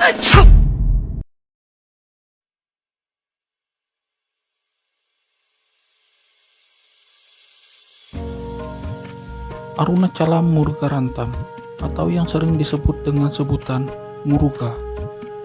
Arunachala Murugarantam, atau yang sering disebut dengan sebutan Muruga,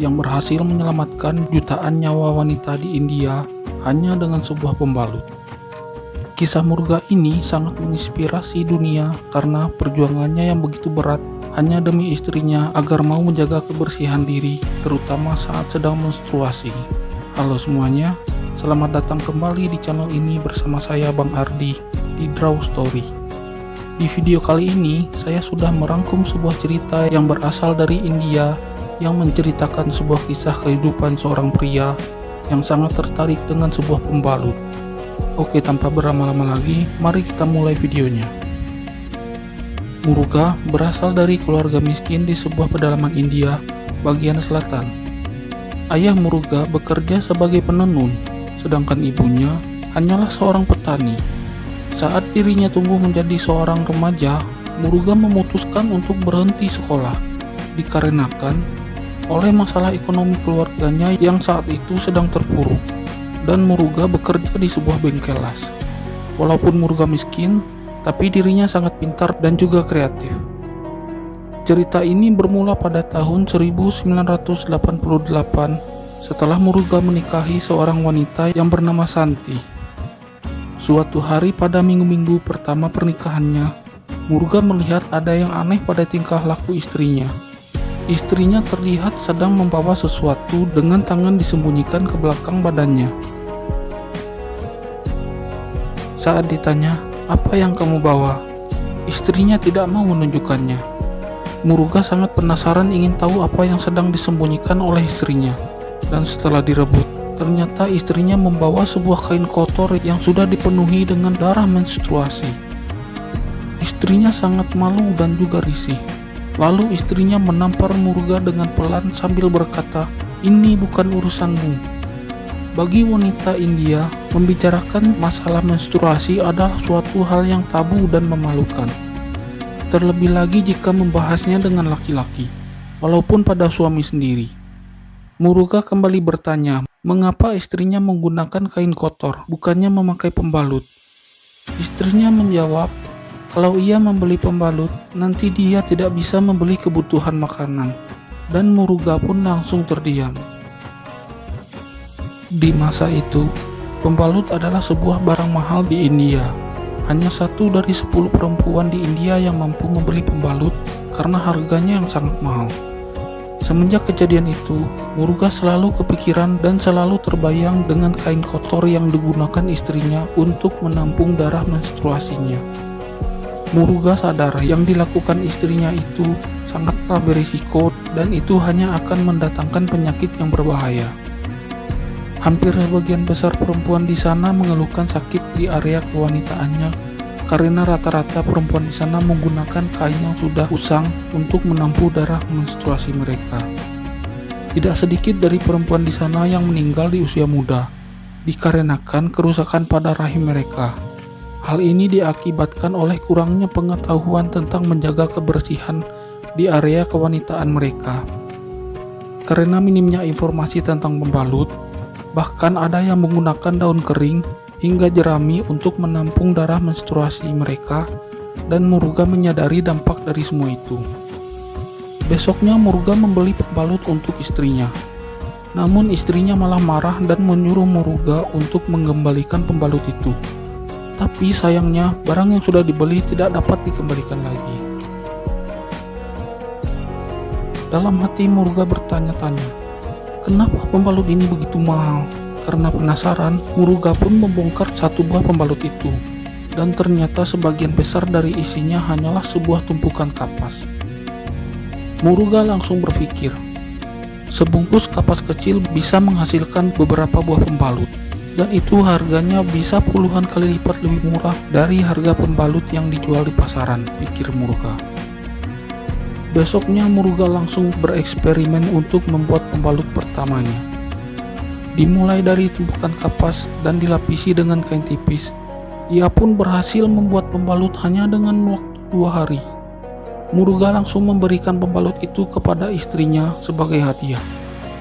yang berhasil menyelamatkan jutaan nyawa wanita di India hanya dengan sebuah pembalut. Kisah Muruga ini sangat menginspirasi dunia karena perjuangannya yang begitu berat hanya demi istrinya agar mau menjaga kebersihan diri, terutama saat sedang menstruasi. Halo semuanya, selamat datang kembali di channel ini bersama saya Bang Ardi di Draw Story. Di video kali ini, saya sudah merangkum sebuah cerita yang berasal dari India yang menceritakan sebuah kisah kehidupan seorang pria yang sangat tertarik dengan sebuah pembalut. Oke, tanpa berlama-lama lagi, mari kita mulai videonya. Muruga berasal dari keluarga miskin di sebuah pedalaman India bagian selatan. Ayah Muruga bekerja sebagai penenun, sedangkan ibunya hanyalah seorang petani. Saat dirinya tumbuh menjadi seorang remaja, Muruga memutuskan untuk berhenti sekolah, dikarenakan oleh masalah ekonomi keluarganya yang saat itu sedang terpuruk, dan Muruga bekerja di sebuah bengkel las. Walaupun Muruga miskin, tapi dirinya sangat pintar dan juga kreatif. Cerita ini bermula pada tahun 1988 setelah Muruga menikahi seorang wanita yang bernama Santi. Suatu hari pada minggu-minggu pertama pernikahannya, Muruga melihat ada yang aneh pada tingkah laku istrinya. Istrinya terlihat sedang membawa sesuatu dengan tangan disembunyikan ke belakang badannya. Saat ditanya, "Apa yang kamu bawa?" Istrinya tidak mau menunjukkannya. Muruga sangat penasaran ingin tahu apa yang sedang disembunyikan oleh istrinya. Dan setelah direbut, ternyata istrinya membawa sebuah kain kotor yang sudah dipenuhi dengan darah menstruasi. Istrinya sangat malu dan juga risih. Lalu istrinya menampar Muruga dengan pelan sambil berkata, "Ini bukan urusanmu." Bagi wanita India, membicarakan masalah menstruasi adalah suatu hal yang tabu dan memalukan. Terlebih lagi jika membahasnya dengan laki-laki, walaupun pada suami sendiri. Muruga kembali bertanya, mengapa istrinya menggunakan kain kotor, bukannya memakai pembalut. Istrinya menjawab, kalau ia membeli pembalut, nanti dia tidak bisa membeli kebutuhan makanan. Dan Muruga pun langsung terdiam. Di masa itu, pembalut adalah sebuah barang mahal di India. Hanya 1 dari 10 perempuan di India yang mampu membeli pembalut karena harganya yang sangat mahal. Semenjak kejadian itu, Muruga selalu kepikiran dan selalu terbayang dengan kain kotor yang digunakan istrinya untuk menampung darah menstruasinya. Muruga sadar yang dilakukan istrinya itu sangatlah berisiko dan itu hanya akan mendatangkan penyakit yang berbahaya. Hampir sebagian besar perempuan di sana mengeluhkan sakit di area kewanitaannya karena rata-rata perempuan di sana menggunakan kain yang sudah usang untuk menampung darah menstruasi mereka. Tidak sedikit dari perempuan di sana yang meninggal di usia muda, dikarenakan kerusakan pada rahim mereka. Hal ini diakibatkan oleh kurangnya pengetahuan tentang menjaga kebersihan di area kewanitaan mereka. Karena minimnya informasi tentang pembalut, bahkan ada yang menggunakan daun kering hingga jerami untuk menampung darah menstruasi mereka, dan Muruga menyadari dampak dari semua itu. Besoknya Muruga membeli pembalut untuk istrinya. Namun istrinya malah marah dan menyuruh Muruga untuk mengembalikan pembalut itu. Tapi sayangnya barang yang sudah dibeli tidak dapat dikembalikan lagi. Dalam hati Muruga bertanya-tanya, kenapa pembalut ini begitu mahal? Karena penasaran, Muruga pun membongkar 1 buah pembalut itu, dan ternyata sebagian besar dari isinya hanyalah sebuah tumpukan kapas. Muruga langsung berpikir, sebungkus kapas kecil bisa menghasilkan beberapa buah pembalut, dan itu harganya bisa puluhan kali lipat lebih murah dari harga pembalut yang dijual di pasaran, pikir Muruga. Besoknya Muruga langsung bereksperimen untuk membuat pembalut pertamanya. Dimulai dari tumpukan kapas dan dilapisi dengan kain tipis, ia pun berhasil membuat pembalut hanya dengan waktu 2 hari. Muruga langsung memberikan pembalut itu kepada istrinya sebagai hadiah.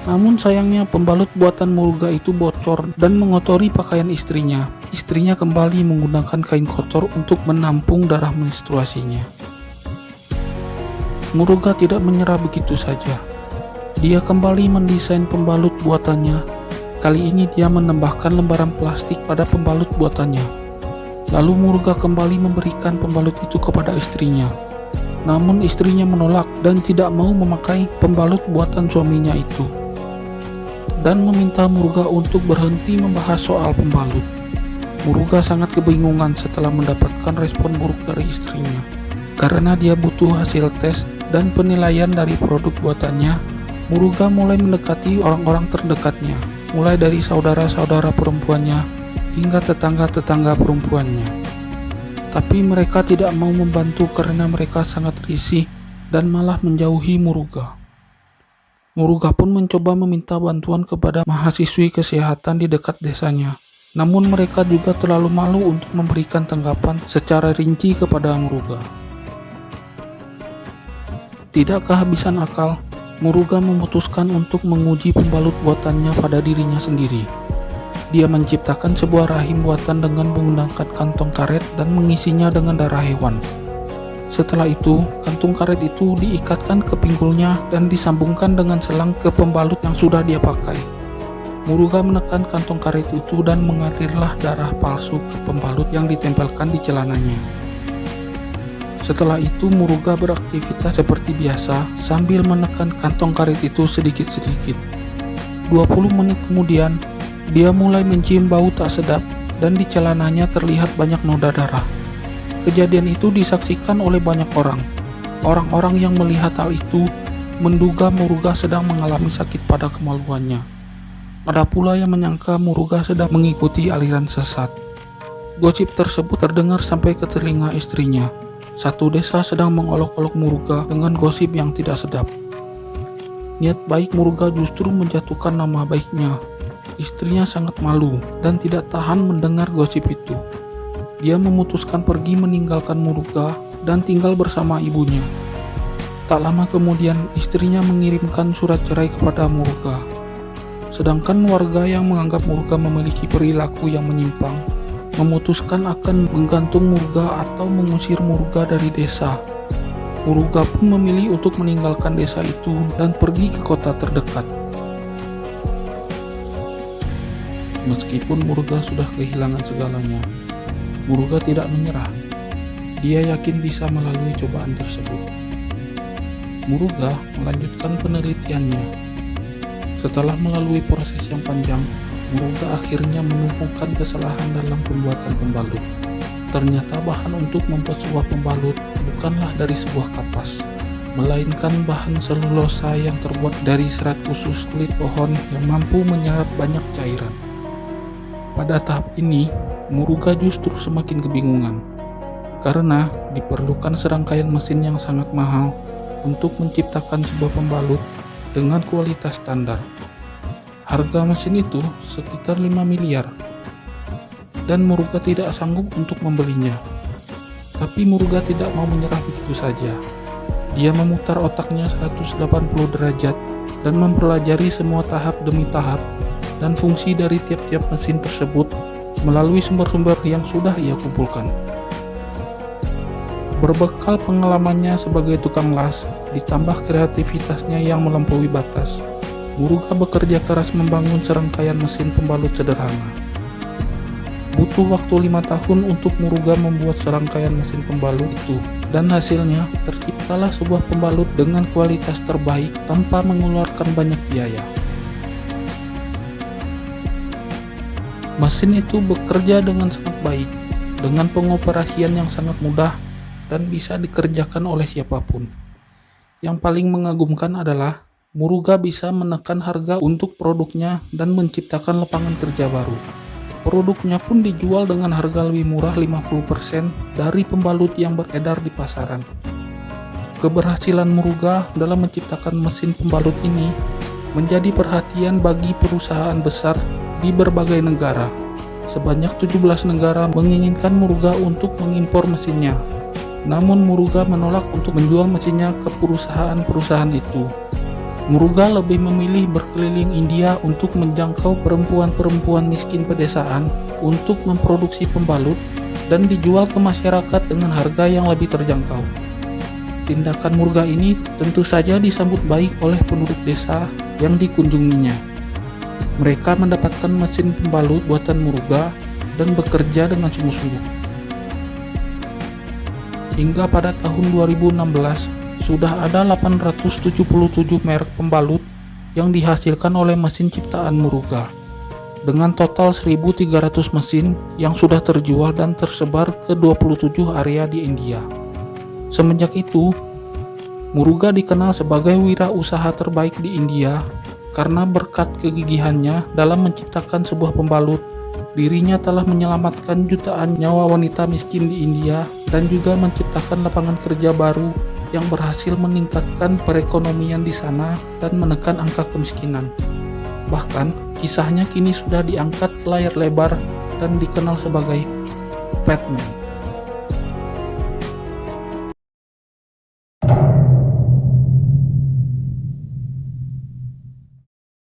Namun sayangnya pembalut buatan Muruga itu bocor dan mengotori pakaian istrinya. Istrinya kembali menggunakan kain kotor untuk menampung darah menstruasinya. Muruga tidak menyerah begitu saja. Dia kembali mendesain pembalut buatannya. Kali ini dia menambahkan lembaran plastik pada pembalut buatannya. Lalu Muruga kembali memberikan pembalut itu kepada istrinya. Namun istrinya menolak dan tidak mau memakai pembalut buatan suaminya itu, dan meminta Muruga untuk berhenti membahas soal pembalut. Muruga sangat kebingungan setelah mendapatkan respon buruk dari istrinya. Karena dia butuh hasil tes dan penilaian dari produk buatannya, Muruga mulai mendekati orang-orang terdekatnya, mulai dari saudara-saudara perempuannya hingga tetangga-tetangga perempuannya. Tapi mereka tidak mau membantu karena mereka sangat risih dan malah menjauhi Muruga. Muruga pun mencoba meminta bantuan kepada mahasiswi kesehatan di dekat desanya. Namun mereka juga terlalu malu untuk memberikan tanggapan secara rinci kepada Muruga. Tidak kehabisan akal, Muruga memutuskan untuk menguji pembalut buatannya pada dirinya sendiri. Dia menciptakan sebuah rahim buatan dengan menggunakan kantong karet dan mengisinya dengan darah hewan. Setelah itu, kantung karet itu diikatkan ke pinggulnya dan disambungkan dengan selang ke pembalut yang sudah dia pakai. Muruga menekan kantong karet itu dan mengalirlah darah palsu ke pembalut yang ditempelkan di celananya. Setelah itu Muruga beraktivitas seperti biasa sambil menekan kantong karet itu sedikit-sedikit. 20 menit kemudian, dia mulai mencium bau tak sedap dan di celananya terlihat banyak noda darah. Kejadian itu disaksikan oleh banyak orang. Orang-orang yang melihat hal itu menduga Muruga sedang mengalami sakit pada kemaluannya. Ada pula yang menyangka Muruga sedang mengikuti aliran sesat. Gosip tersebut terdengar sampai ke telinga istrinya. Satu desa sedang mengolok-olok Muruga dengan gosip yang tidak sedap. Niat baik Muruga justru menjatuhkan nama baiknya. Istrinya sangat malu dan tidak tahan mendengar gosip itu. Dia memutuskan pergi meninggalkan Muruga dan tinggal bersama ibunya. Tak lama kemudian istrinya mengirimkan surat cerai kepada Muruga. Sedangkan warga yang menganggap Muruga memiliki perilaku yang menyimpang memutuskan akan menggantung Muruga atau mengusir Muruga dari desa. Muruga pun memilih untuk meninggalkan desa itu dan pergi ke kota terdekat. Meskipun Muruga sudah kehilangan segalanya, Muruga tidak menyerah. Dia yakin bisa melalui cobaan tersebut. Muruga melanjutkan penelitiannya. Setelah melalui proses yang panjang, Muruga akhirnya menemukan kesalahan dalam pembuatan pembalut. Ternyata bahan untuk membuat sebuah pembalut bukanlah dari sebuah kapas, melainkan bahan selulosa yang terbuat dari serat khusus kulit pohon yang mampu menyerap banyak cairan. Pada tahap ini, Muruga justru semakin kebingungan, karena diperlukan serangkaian mesin yang sangat mahal untuk menciptakan sebuah pembalut dengan kualitas standar. Harga mesin itu sekitar 5 miliar, dan Muruga tidak sanggup untuk membelinya. Tapi Muruga tidak mau menyerah begitu saja. Dia memutar otaknya 180 derajat dan mempelajari semua tahap demi tahap dan fungsi dari tiap-tiap mesin tersebut melalui sumber-sumber yang sudah ia kumpulkan. Berbekal pengalamannya sebagai tukang las, ditambah kreativitasnya yang melampaui batas, Muruga bekerja keras membangun serangkaian mesin pembalut sederhana. Butuh waktu 5 tahun untuk Muruga membuat serangkaian mesin pembalut itu, dan hasilnya terciptalah sebuah pembalut dengan kualitas terbaik tanpa mengeluarkan banyak biaya. Mesin itu bekerja dengan sangat baik, dengan pengoperasian yang sangat mudah dan bisa dikerjakan oleh siapapun. Yang paling mengagumkan adalah Muruga bisa menekan harga untuk produknya dan menciptakan lapangan kerja baru. Produknya pun dijual dengan harga lebih murah 50% dari pembalut yang beredar di pasaran. Keberhasilan Muruga dalam menciptakan mesin pembalut ini menjadi perhatian bagi perusahaan besar di berbagai negara. Sebanyak 17 negara menginginkan Muruga untuk mengimpor mesinnya. Namun Muruga menolak untuk menjual mesinnya ke perusahaan-perusahaan itu. Muruga lebih memilih berkeliling India untuk menjangkau perempuan-perempuan miskin pedesaan untuk memproduksi pembalut dan dijual ke masyarakat dengan harga yang lebih terjangkau. Tindakan Muruga ini tentu saja disambut baik oleh penduduk desa yang dikunjunginya. Mereka mendapatkan mesin pembalut buatan Muruga dan bekerja dengan sungguh-sungguh. Hingga pada tahun 2016, sudah ada 877 merek pembalut yang dihasilkan oleh mesin ciptaan Muruga, dengan total 1.300 mesin yang sudah terjual dan tersebar ke 27 area di India. Semenjak itu, Muruga dikenal sebagai wirausaha terbaik di India karena berkat kegigihannya dalam menciptakan sebuah pembalut. Dirinya telah menyelamatkan jutaan nyawa wanita miskin di India dan juga menciptakan lapangan kerja baru yang berhasil meningkatkan perekonomian di sana dan menekan angka kemiskinan. Bahkan, kisahnya kini sudah diangkat ke layar lebar dan dikenal sebagai Batman.